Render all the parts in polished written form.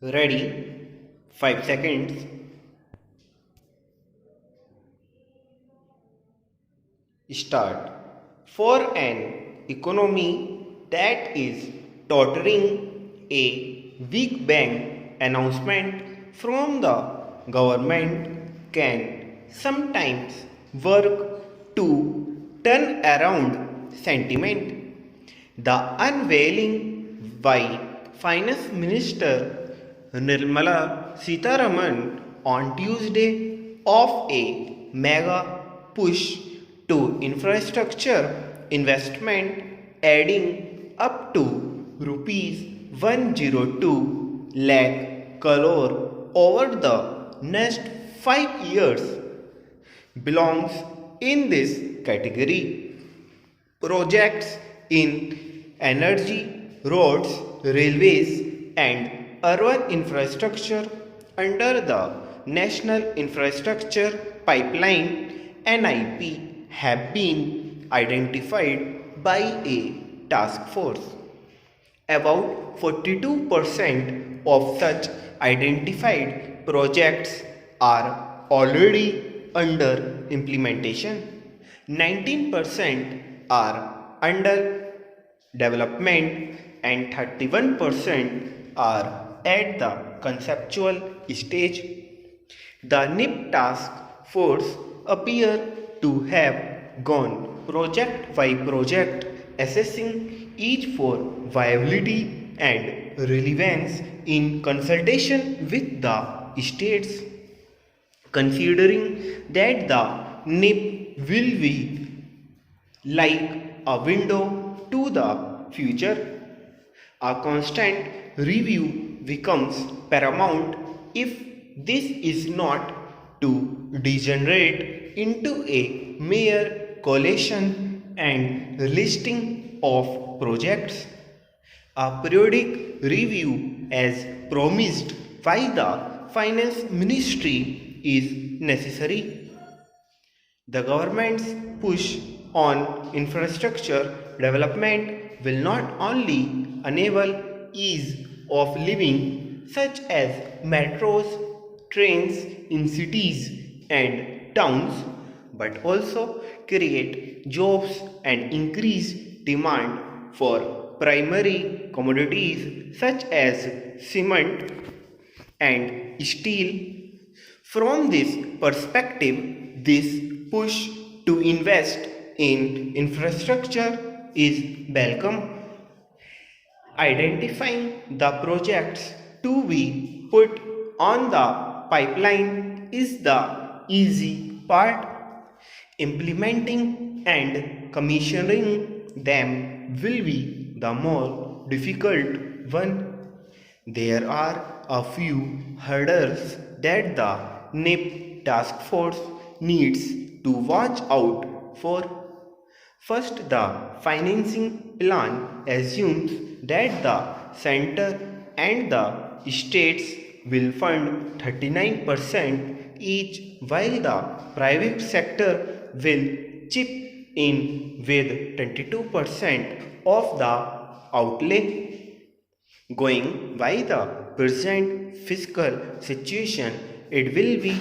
Ready? 5 seconds. Start. For an economy that is tottering, a big bang announcement from the government can sometimes work to turn around sentiment. The unveiling by Finance Minister Nirmala Sitharaman on Tuesday of a mega push to infrastructure investment adding up to rupees 102 lakh crore over the next 5 years belongs in this category. Projects in energy, roads, railways, and urban infrastructure under the National Infrastructure Pipeline (NIP) have been identified by a task force. About 42% of such identified projects are already under implementation, 19% are under development, and 31% are at the conceptual stage. The NIP task force appear to have gone project by project, assessing each for viability and relevance in consultation with the states. Considering that the NIP will be like a window to the future, a constant review becomes paramount if this is not to degenerate into a mere collation and listing of projects. A periodic review, as promised by the Finance Ministry, is necessary. The government's push on infrastructure development will not only enable ease of living, such as metros, trains in cities and towns, but also create jobs and increase demand for primary commodities such as cement and steel. From this perspective, this push to invest in infrastructure is welcome. Identifying the projects to be put on the pipeline is the easy part. Implementing and commissioning them will be the more difficult one. There are a few hurdles that the NIP task force needs to watch out for. First, the financing plan assumes that the center and the states will fund 39% each, while the private sector will chip in with 22% of the outlay. Going by the present fiscal situation, it will be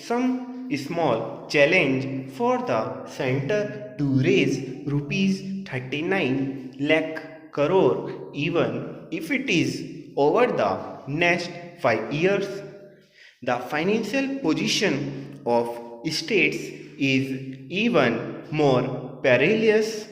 some small challenge for the center to raise rupees 39 lakh crore even if it is over the next 5 years. The financial position of states is even more perilous.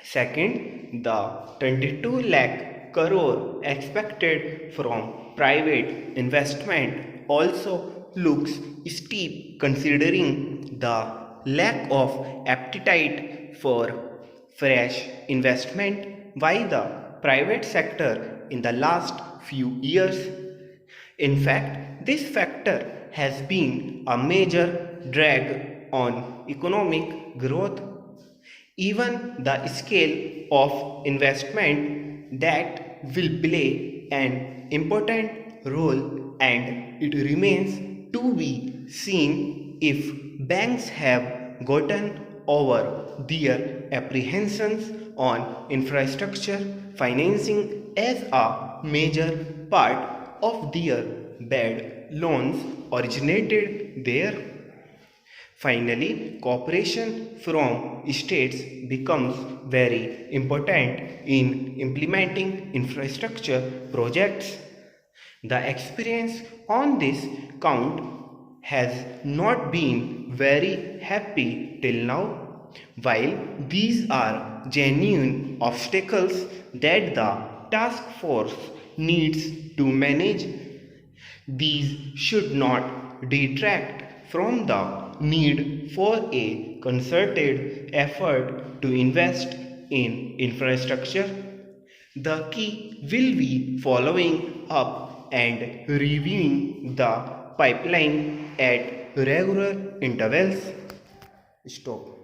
Second, the 22 lakh crore expected from private investment also looks steep considering the lack of appetite for fresh investment by the private sector in the last few years. In fact, this factor has been a major drag on economic growth. Even the scale of investment that will play an important role, and it remains to be seen if banks have gotten over their apprehensions on infrastructure financing as a major part of their bad loans originated there. Finally, cooperation from states becomes very important in implementing infrastructure projects. The experience on this count has not been very happy till now. While these are genuine obstacles that the task force needs to manage, these should not detract from the need for a concerted effort to invest in infrastructure. The key will be following up and reviewing the pipeline at regular intervals. Stop.